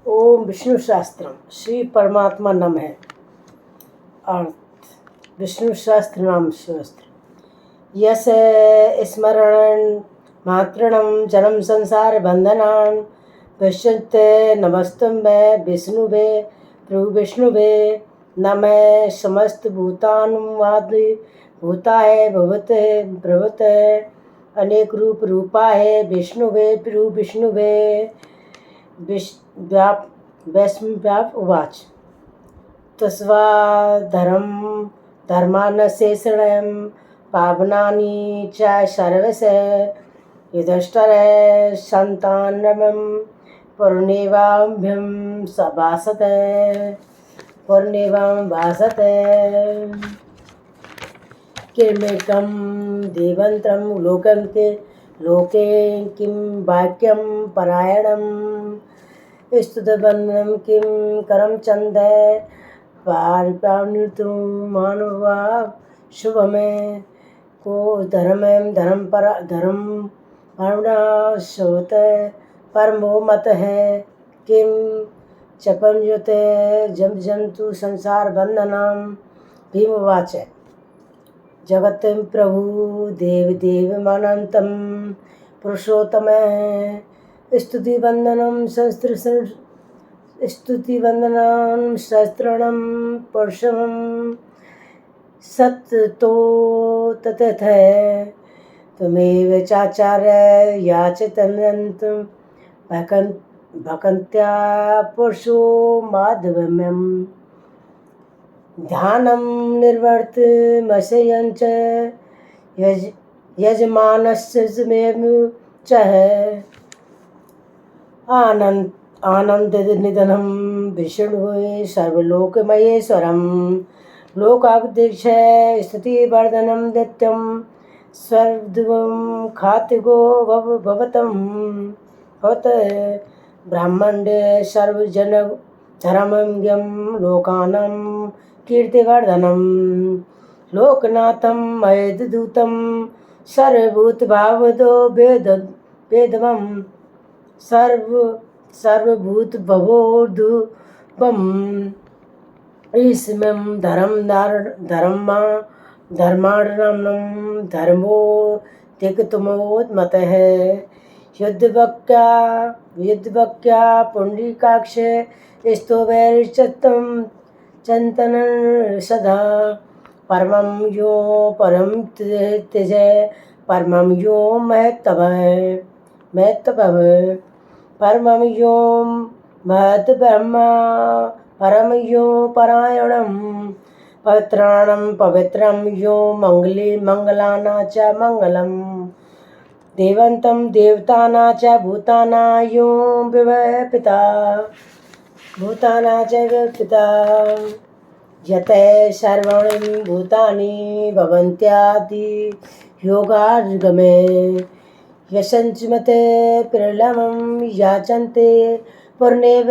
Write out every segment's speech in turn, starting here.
ओम विष्णु शास्त्रम श्री परमात्मा नम है। अर्थ विष्णु शास्त्र नाम शास्त्र यस स्मरण मातृणम जन्म संसार बंधनान पश्यन्ते नमस्तुम्बे विष्णुवे प्रभु विष्णुवे नमः समस्त भूतानुवादि भूताय भवते प्रभुते अनेक रूप रूपाय विष्णुवे प्रभु विष्णुवे व्याप उवाच तस्वा धर्मानशेषणं पावनानि च सर्वश युधिष्ठिर सन्तानमं पूर्णेवाभ्यं भासते किमेकं देवन्तं लोके किं वाक्यं परायणं स्तुतबन्धनं किं करं चन्द पारिपावनितुं मानवा शुभमे को धर्म शोत परमो मत है किं चपंजुते जंतु संसार बंधनाम भीमवाच जगत प्रभु देवदेवमानन्तं पुरुषोत्तम स्तुतिवन्दनं सहस्रणं पुरुषं सत्तो ततथ त्वमेव चाचार्य याचतन्तं भकन्त्या पुरुषो माधवम्यम् ध्यानं निर्वर्तमशयञ्च यजमानस्य मेव च आनन्दनिधनं विष्णुः सर्वलोकमहेश्वरं लोकाध्यक्ष स्तुतिवर्धनं नित्यं स्वर्धुवं खातिगो भवत ब्रह्माण्डे सर्वजनधर्मज्ञं लोकानां कीर्तिवर्धनं लोकनाथं महेदूतं सर्वभूतभावदो वेदवं सर्वभूतभवोर्ध्वम् ईश्वरं धर्माणं धर्मो तिक्तमोन्मतः युद्धवक्या पुण्डरीकाक्ष स्तोवैर्चित्तं चिन्तनं सदा परमं यो परं त्यज परमं यो महत्तवः परमं यो महद्ब्रह्मा परम यो परायणं पवित्रं यो मंगलाना च मंगलम् देवन्तं देवताना च भूताना यो पिता यत सर्वाणि भूतानि भवन्त्यादि योगार्गमे यशंचमते प्रलमं याचन्ते पूर्णेव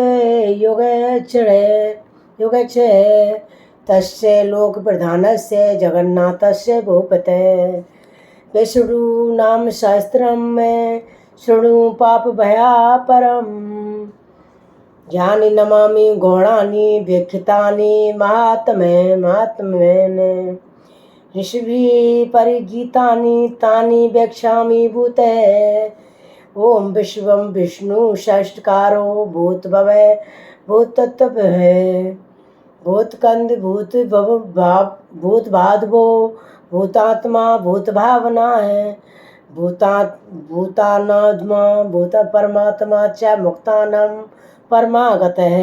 योगक्षे तस्य लोकप्रधानस्य जगन्नाथस्य भूपते विष्णु नाम सहस्रं मे शृणु पापभयापरम् यानि नमामि गौणानि व्याख्यातानि महात्म्येन ऋषिभिः परिगीतानि तानि वक्ष्यामि भूते ओम विश्वं विष्णु षष्ठकारो भूतभवे भूतत्वः भूतकंद भूतभादवो भूतात्मा भूतभावना है भूतानात्मा भूत परमात्मा च मुक्तानां परमागतः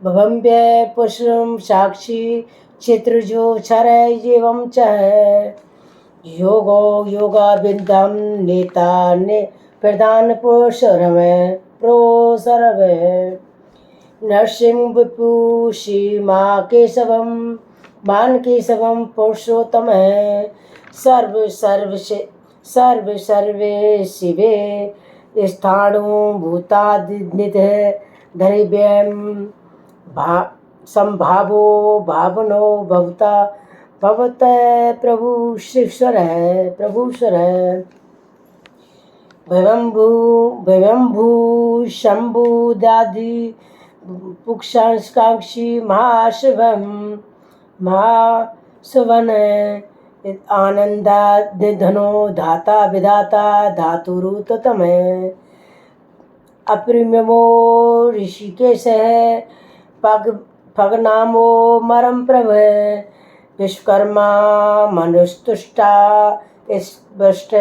भवम्य पुष्पं साक्षी चित्रजो क्षर एवं च योगाविन्दं नेता प्रधान प्रोसरवे नरसिंह विपुषीमा केशवं मान केशवं पुरुषोत्तम सर्वे शिवे स्थाणु भूतादिनिधे धरिव्यं संभावो भावनो भवत प्रभुश्वर भैवम्भू शम्भुदादि पुक्षांशकांक्षी महाशिवम महासुवन आनंदा निधनो धाता विधाता धातुरुततम अप्रिम्यमो ऋषिकेश है पग पगनामो मरम प्रभ विश्वकर्मा मनुस्तुष्टा स्पष्ट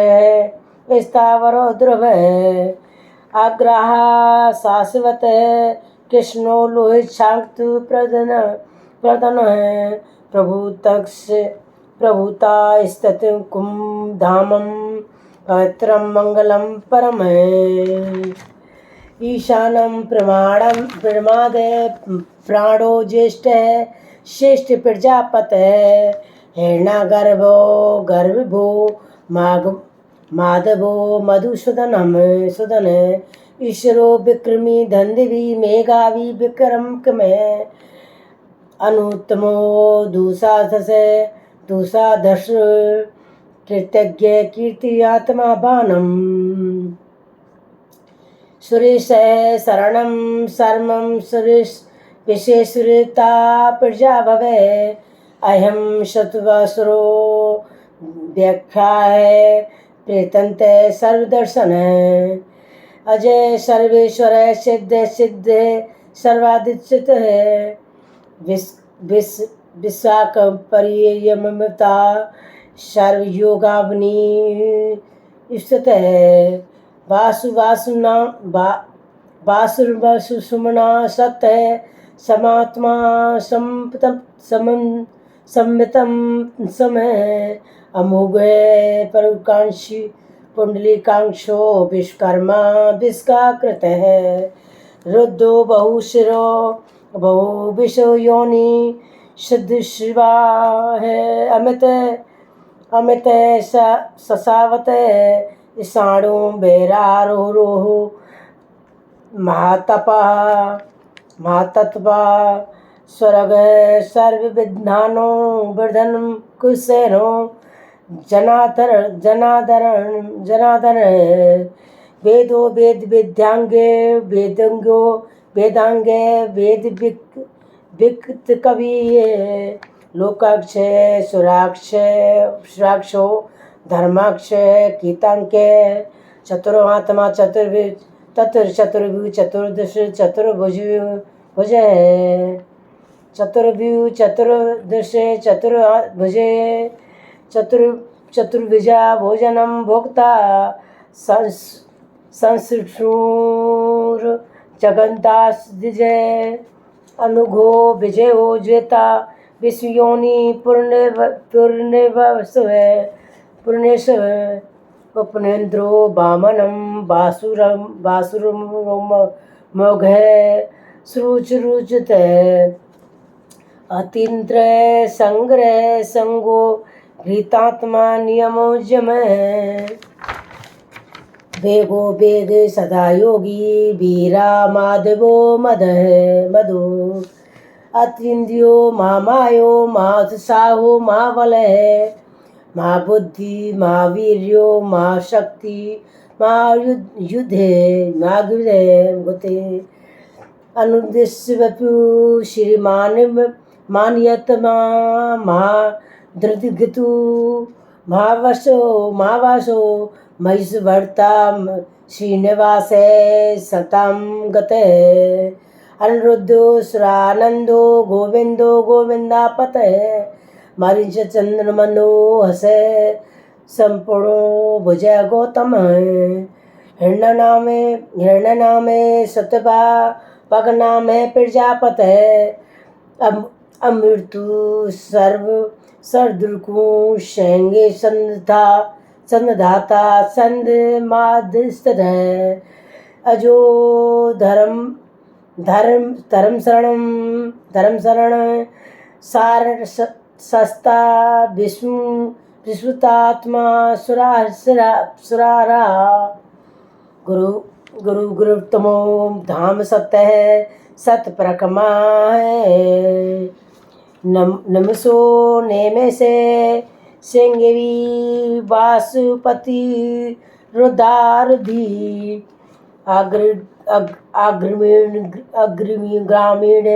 स्थावरो ध्रुव आग्रह शाश्वत कृष्णो लोहित शांत प्रदन है प्रभुता स्थित कुम धामम पवित्रम मंगलम परम है ईशानम प्रमाद प्राणो ज्येष्ठ श्रेष्ठ प्रजापत हिरण्यगर्भो गर्भो माधवो मधुसूदन सुदन ईश्वरो विक्रमी धन्दिवी मेघावी विक्रम अनुत्तमो दूषाधस कृतज्ञ कीर्ति आत्मा बाणम सुरेश शरणम सर्वम सुरेश विशेषता प्रजा भवे अहम शतवासुरो व्याख्या है प्रेतंत सर्वदर्शन अजय सर्वेश्वर सिद्ध सिद्ध सर्वादित है विशाख परियमता सर्वयोगावनी स्थित है वासु सुमना सत्य समात्मा सम्मितम समय अमोघ परुकांक्षी पुंडलीकांक्षो विश्वकर्मा विस्काकृत है रुद्रो बहुशिरो बहु विषो योनि शुद्ध शिवा है अमित ससावत ईशाणो बेरारोह महातत्वा स्वर्ग सर्वविद्धानो वर्धन कुशेनो जनादर वेदो वेद वेदांगे वेद विक्त कवि लोकाक्ष सुराक्षो धर्माक्षय कीतांके चतुर्मात्मा चतुर्भुज भुज चतुर्दश चतुर्भुज चतुर्भुजा भोजनम भोक्ता संस्कृर जगन्दास विजय अनुघो विजयो ज्वेता विश्वयोनि पूर्णेश्वर उपनेन्द्रो वामनम वासुरमोघ श्रुचरुचत अतीन्द्र संग्रह संगो घृतात्मा नियमो जम वेगो वेग सदा योगी वीरा माधवो मधु अतीन्द्रियो मामायो मात्साहो महाबल माँ बुद्धि माँ वीर्यो माँ शक्ति माँ युद्धे माँ गुते अनुदेश्य वपु श्रीमान मान्यतमा माँ धृतगतु महावासो महिष भर्ता श्रीनिवास सताम गते अनिरुद्धो सुरानंदो गोविंदो गोविंदापत मरीच चंद्र मनो हसे संपूर्णो भुज गौतम हिरण्य नामे सतपा पग नाम है प्रजापत अमृतु सर्वदुर्गु शेंगे संधाता संध माधस्त अजो धर्म शरण सार सस्ता विश्वतात्मा सुरारा गुरुतमो धाम सत्य है सत प्रकमा है नमसो नेमे से सिंगवी वासुपति रुदारुधि अग्रमी ग्रामीण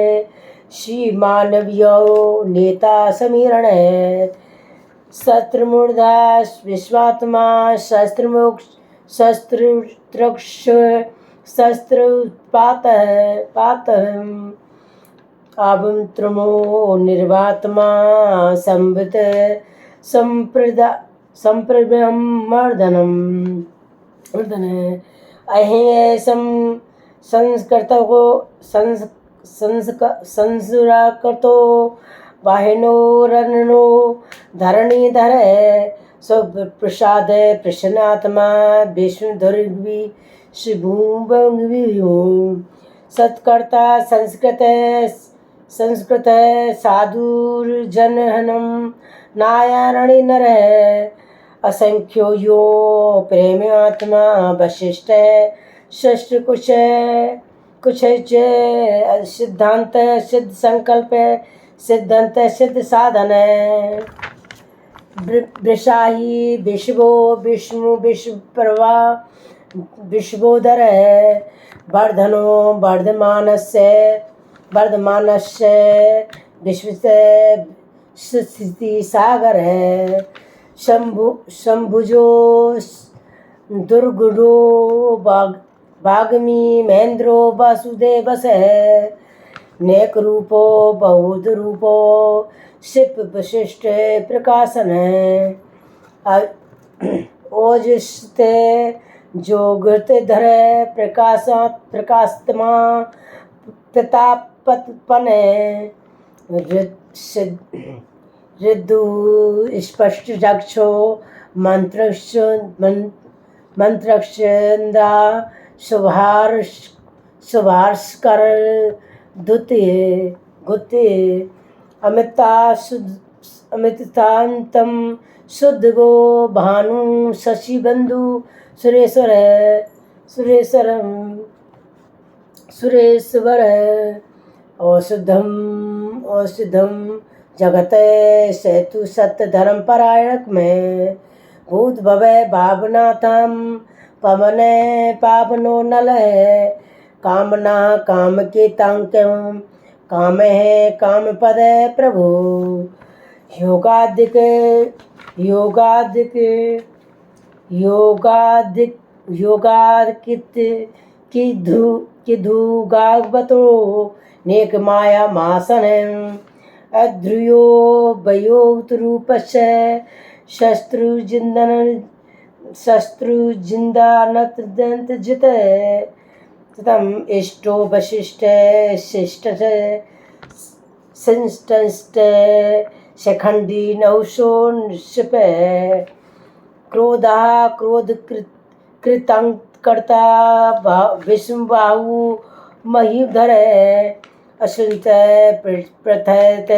श्री मानवीयो नेता समीरण शस्त्रमूर्धा विश्वात्मा शस्त्रत्रक्ष शस्त्रपात पात आबंत्रमो निर्वात्मा संवित संप्रदा संप्रमर्दनम मर्दन अहेसम संस्कृतो संसुराकृतो वाहिनो रनो धरणीधर स्वप्रसाद प्रसन्नात्मा विष्णुधुर्वी शिभूभंगियो सत्कर्ता संस्कृत साधुर्जनहनम नारायणी नर असंख्यो यो प्रेमात्मा वशिष्ठ षष्ठ कुछ सिद्धांत सिद्ध संकल्प सिद्धांत सिद्ध साधन वृषाही विश्वो विष्णु विश्वप्रभा विश्वोदर वर्धनो वर्धमानस्य विश्व स्थिति सागर है शंभुजो दुर्गुडो भागमी महेंद्रो वासुदेवस है नेक रूपो बहुत रूपो शिप विशिष्ट प्रकाशन है ओजस्ते जोगृत धर प्रकाशतमा प्रतापन ऋदु स्पष्ट रक्षो मंत्रक्षन्द्रा शुभास्कर गुत्ते अमितांतम शुद्ध गो भानु शशिबंधु सुरेश्वर औषधम जगत सेतु सत्य धर्म परायणक में भूत भवय भावनाथम पवन पावनो नल है कामना काम के तांक्यम काम है काम पद प्रभु योगादिक योगादिक की धूगावतो नेक माया मासन अध्रुयो वयोत रूपस्य शस्त्रुजिंदानत दंत जित तम इष्टो वशिष्ठ शिष्ट संष्ट शिखंडी नौशो नृप क्रोधा क्रोध कृतंकर्ता विष्णुबाहु महीधर अशिंत प्रथयत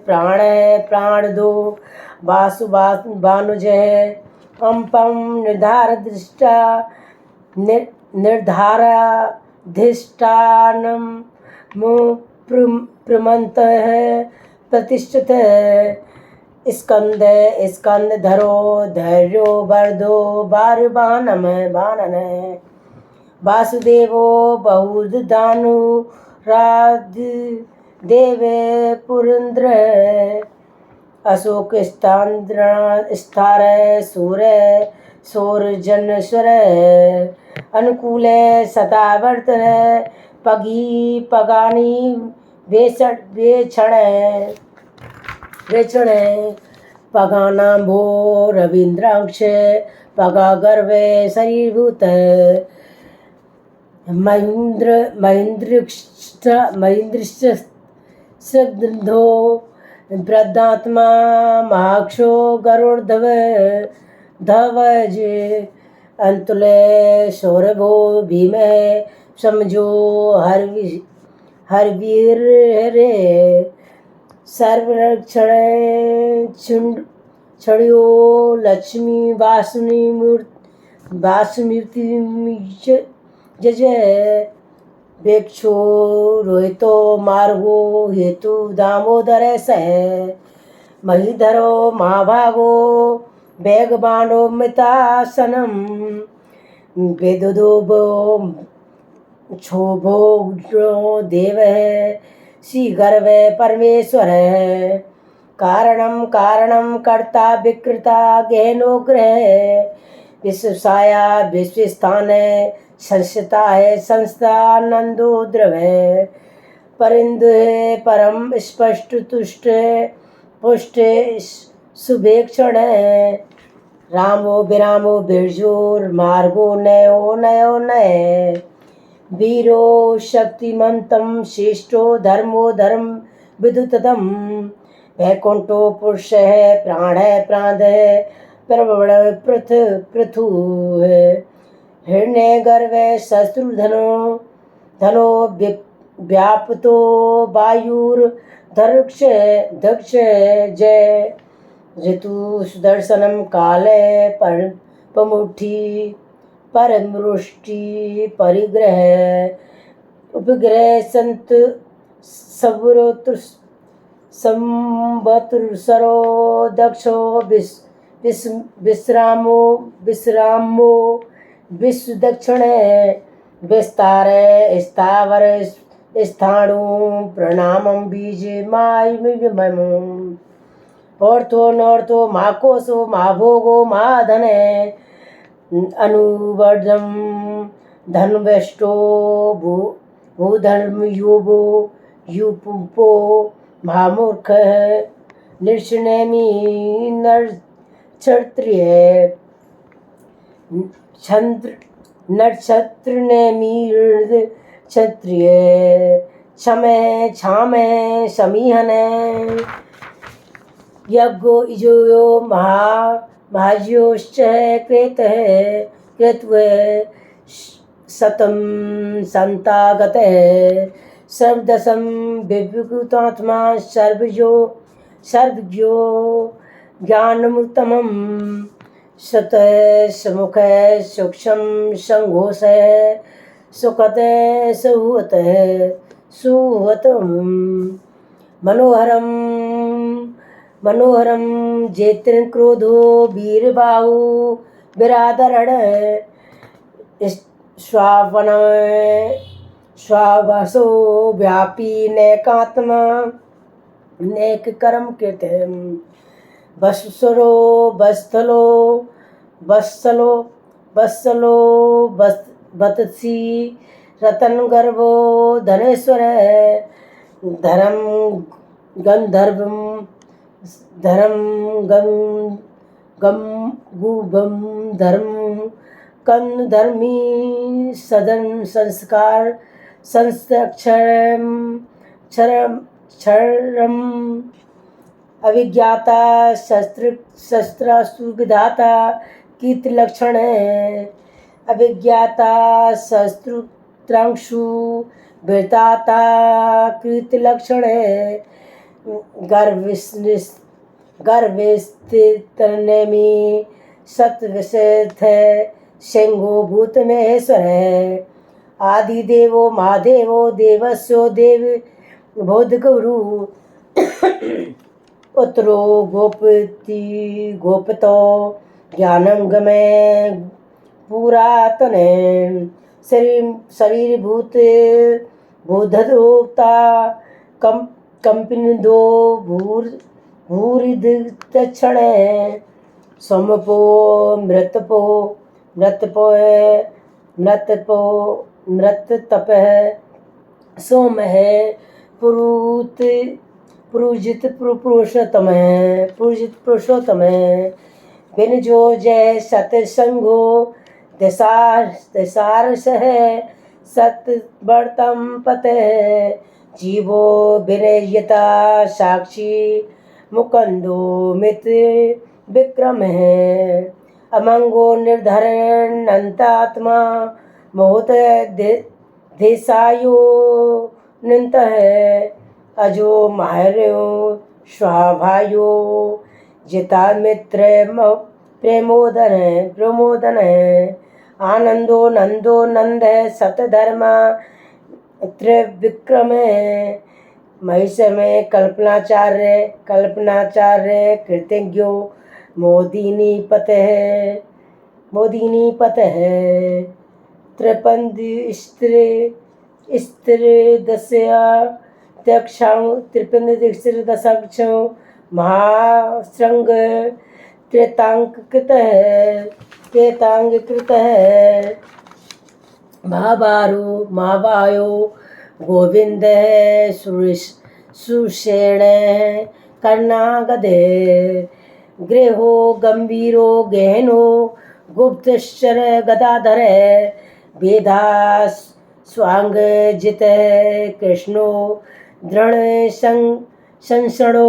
प्राण प्राण दो वासु भानुज अम्पम निर्धाराधिष्ठानम प्रमंत प्रतिष्ठित स्कंद धरो धैर्यो वर्धो बाणन वासुदेवो बहुधानु राज देव पुरेन्द्र अशोक स्थार सूर्य स्वर अनुकूल सतावर्त पगी पगानी बेचण पगाना भो रवीन्द्राक्ष पगा गर्भ शरीरभूत महेन्द्रश्चो वृद्धात्मा महाक्षो गरुड़धव धवज अंतुले सौरभो भीम समझो हरवीर रे सर्वरक्षण छड़ियो लक्ष्मी वासुमूर्ति जज वेक्षो रोहितो मार्गो हेतु दामोदर सह महीधरो महाभागो वेगबाणो मितासनम वेदोदो क्षोभो देव है, श्री गर्भ परमेश्वर है। कारणम कारणम कर्ता विकृता गहनो ग्रह, विश्वसाया विश्वस्थान है, संस्था है संस्था नंदो द्रव है। परिंदु है परम स्पष्ट तुष्ट पुष्ट शुभेक्षण है। रामो विरामो बिरजोर मार्गो नयो नयो नय। वीरो शक्तिमंतम श्रेष्ठो धर्मो धर्म विदुततम। वैकुंठो पुरुष है प्राण है प्राण है प्रबल पृथु है। हिरण्य गर्भ शत्रुधनो धनो व्यापतो वायुर दक्ष दक्ष जय। ऋतु सुदर्शनम काले पमुठी परमृष्टि परिग्रह। उपग्रह संत सबरोत्र संवत्सरो दक्षो विश्रामो विश्रामो विश्व दक्षिण विस्तार स्थावर स्थाणु प्रणामम बीज मायुम। ऑर्थो नॉर्थो माकोसो महाभोगो महाधन अनुवर्धम धनवेष्टो भूधर्म युवो युपो महामूर्ख निर्षणेमी नक्षत्रिय चंद्र नक्षत्र नेमी क्षत्रिय क्षमे छामे समीहन यज्ञो इजोयो महाज्योश्च कृत है कृत्व शतम संतागत सर्वदशम विभुतात्मा सर्वज्ञो ज्ञानमुत्तमम शत समुख सूक्ष्म संघोष सुखत सुहत सुहतम। मनोहरम मनोहरम जेत्र क्रोधो वीरबाहु विराधरण श्रावण श्वावसो व्यापी नैकात्मा नेक कर्म कृत। बस्सरो बस्थलो बत्सलो बत्सलो बतसी रतन गर्भो धनेश्वर धर्म गंधर्व धर्म गम गुबम धर्म कन धर्मी सदन संस्कार संस्थक्षरम क्षरम अभिज्ञाता शस्त्रास्त्र विधाता कीर्त लक्षण अभिज्ञाता शस्त्रांशु विधाता कीर्त लक्षण गर्भस्थितनेमी सत्विषथ सिंहो भूत महेश्वर आदिदेवो महादेवो देवस्यो देव बोध गुरु उत्तरो गोपति गोपतो ज्ञानम गमे पुरातन शरीर भूत बोधोक्ता कंपिनो भूरिदक्षण सोमपो मृतपो मृतपो मृतपो मृततप सोम है पुरुत पुरुजित पुरुषोत्तम है पुरुजित पुरुषोत्तम है। बिन जो जय सतसंगो दसारस है सतवर्तम पत है। जीवो विनयता साक्षी मुकंदो मित विक्रम है। अमंगो निर्धरण अंतात्मा मोहत देसायो निंत है। अजो माहर्यो स्वाभायो जिता मित्र प्रेमोदन है प्रमोदन है। आनंदो नंदो नंद है सतधर्मा त्रिविक्रम है। महिष में कल्पनाचार्य कृतज्ञो मोदिनी पत है। मोदिनी पतः त्रिपन्द स्त्रीदस्या त्यक्षां त्रिपन्दिस्त्रीदशाक्षं महाशृङ्ग त्रेताङ्गकृतः महाबायो गोविन्दः सुषेणः कर्णागदे गृहो गंभीरो गहनो गुप्तश्चर गदाधर वेदा स्वांगजित कृष्णो दृढ़ संसणो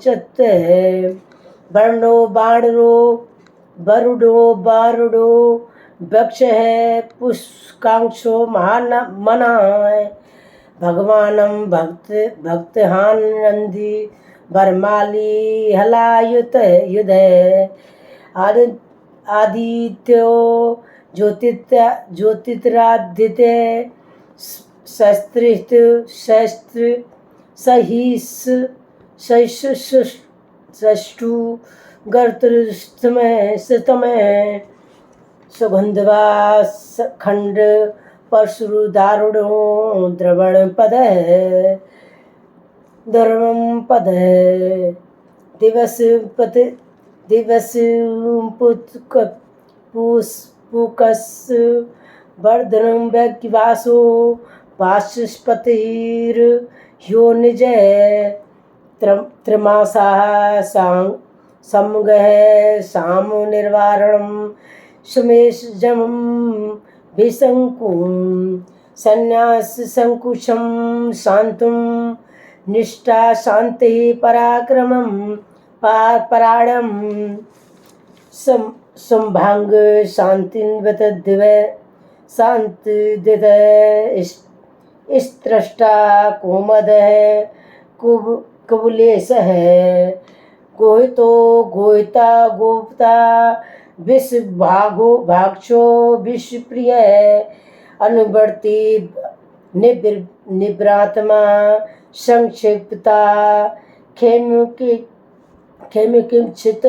चत वर्णो बारुडो वक्ष है पुष्कांक्षो मना भगवानम भक्तहानंदी बरमाली हलायुत युध आदित्यो ज्योतिरादित्य शस्त्र सहिष्णु गर्तृस्तमः सुगंधवा खंड परशुदारुणो द्रवण पद दिवस पुकस वर्धनम वैक्यवासो वाचस्पतिर ह्यो निज त्रिमासाः समगः साम निर्वारणम सुमेशजम विशंकुं संन्यास संकुशम शांतुम निष्ठा शांति पराक्रमं पराणम संभांग शांतिन्वत दिव शांतिदित स्त्रष्टा कोमद कुबलेश गोहितो गोहिता गोप्ता विष भाक्षो विषप्रिय अनुवर्ती निब्रात्मा संक्षिप्ता खेमिकिंचित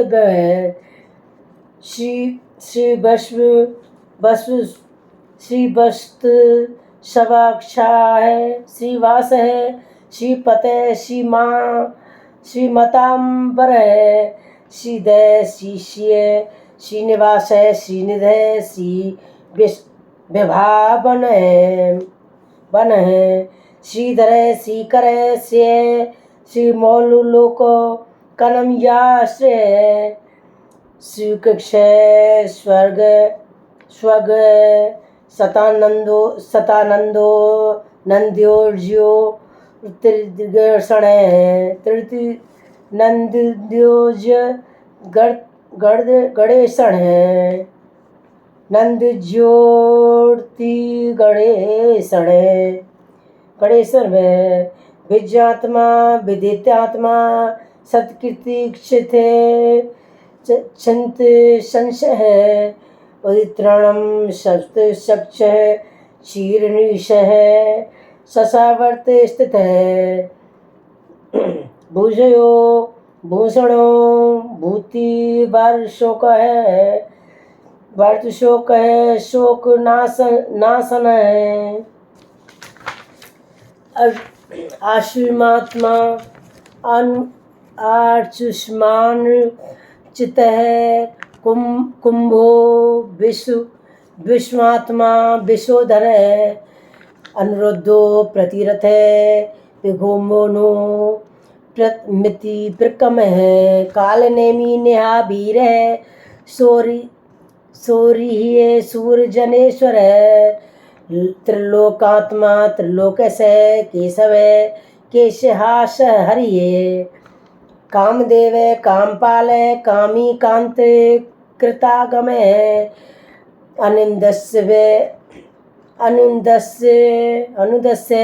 श्री वस्त सवाक्षा है श्रीवास है श्रीपते श्रीमतांबर है श्रीदय शिष्य श्रीनिवास है श्रीनिधय श्री विभावन वन है श्रीधर श्रीकर श्री मौलोक कनम याश्रय श्रीकक्ष स्वर्ग सतानंदो नंद्योज्यो त्रिदर्शन नंद्योज गणेशन नंदज्योति गणेशन में विज्ञात्मा विदित्यात्मा सत्कीर्तिक्षित छंत संशय है उदित्रणम सप्त सक्ष शीर्निश है ससावर्त स्थित है भूषयो भूषणो भूति वार्षोक है शोक नाशन है आशुमात्मा आचुष्मान चित है कुंभो विश्वात्मा विश्वधर है अनुरुद्धो प्रतिरथ है विघोमोनो मिति प्रकम है काल नेमी नेहा भीर है सोरी सूर्यजनेश्वर है त्रिलोकात्मा त्रिलोकस है केशव है केशहास हरि है कामदेव है कामपाल है कामी कांत कृतागम है अनुदस्य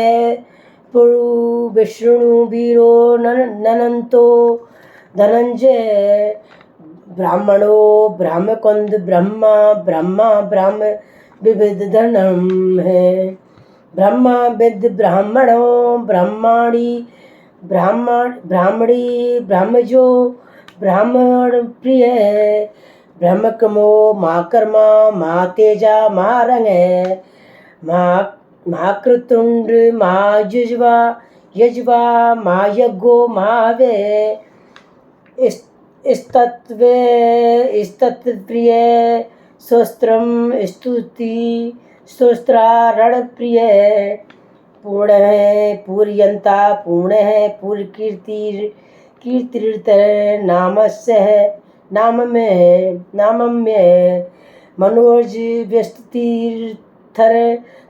पुरु विष्णु वीरो ननंतो धनंजय ब्राह्मणो ब्राह्मकुंद ब्रह्मा विविध धर्म है ब्रह्मा विद ब्राह्मणो ब्राह्मणी ब्राह्मजो ब्राह्मण प्रिय ब्रह्मकमो महाकर्मा महातेजा महारंग महाकृतुंड महायुजवा यजवा महायज्ञो महावे स्तत्प्रिय स्वस्त्रम स्तुति स्तोत्रारण प्रिय पूर्ण है पूर्यंता पूर्ण है पूर्व कीर्तिर्त नामस्य है नाम में मनोज व्यस्तिथर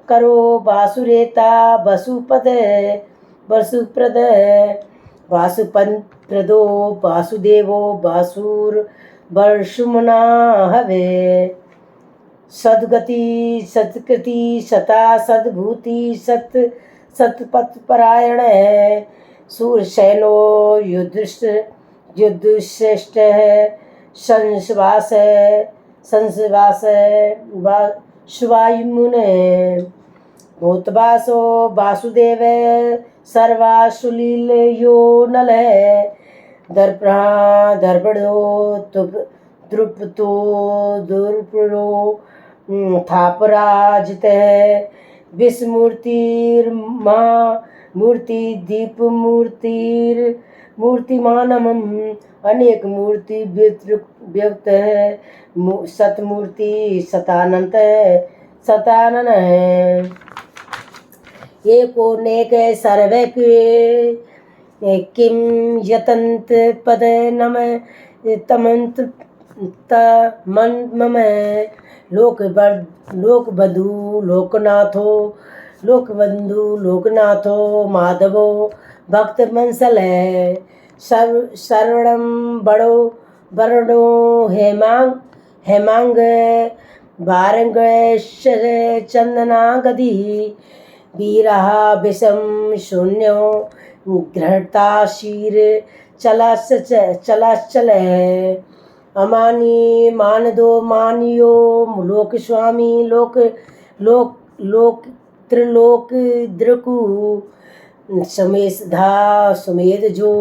करो वासुरेता वसुप्रद वासुप्रदो वासुदेवो वासुर वर्षुमना हवे सद्गति सत्कृति सता सद्भूति सतपथपरायण है सूरसैनो युद्धश्रेष्ठ है संसवास शिवायुमुन है भूतवासो वासुदेव सर्वासुलील यो नल है दर्पणो द्रुपतो दुर्परो थापराजित है विस्मूर्तिर्मा मूर्ति दीप मूर्तिमानम अनेक मूर्ति व्यक्त है सतमूर्ति सतानंत है सतानन है एको नेक सर्वे किम यतंत पद नम तमंत मम लोकबंधु लोकनाथो माधवो भक्त मंसल है सर्वणम बड़ो हेमांग बारंग चंदनागदी वीरः विषम शून्यो घृताशीर चलाचल है अमानी मानदो मानियो लोक स्वामी लोक त्रिलोक द्रकु सुमेध जो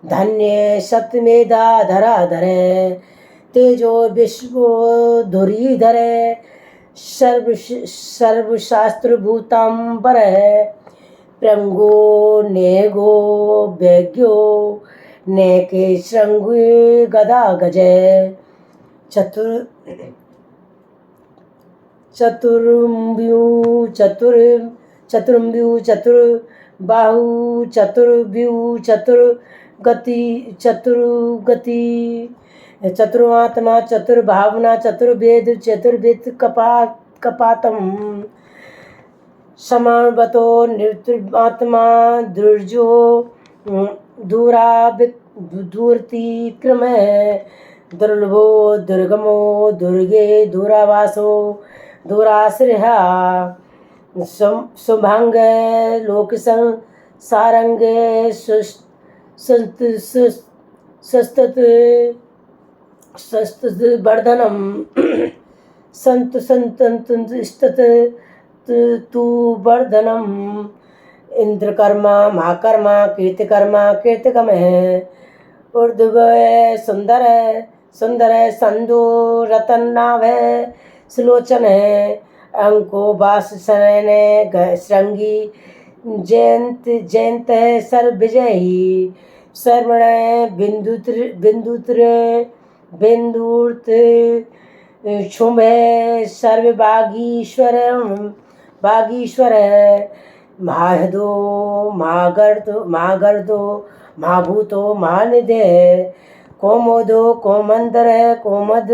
धन्य सतमेधा धराधर तेजो विश्व धुरीधर सर्वशास्त्र भूतांबर प्रंगो नेगो वैज्ञो नेके श्रृंग गदा गज चतुर्बाहु चतुर्गति चतुरात्मा चतुर्भावना चतुर्वेद चतुर्विद कपातम समानवतो निर्त्रिमात्मा दुर्जो दूरतिक्रम दुर्लभो दुर्गमो दुर्गे दूरावासो दूराश्रय शुभांग लोक सारंग वर्धनम संत तु वर्धनम इंद्रकर्मा महाकर्मा कीर्तिकम है उर्ध्व सुंदर है संदो रतन नाभ है सुलोचन है अंको बास शरण श्रृंगी जयंत है सर्व विजयी सर्वण बिंदुर्त शुभ सर्वभागीश्वर महाहदो महागर्दो महाभूतो महानिधे कोमोदो कोमंदर कोमद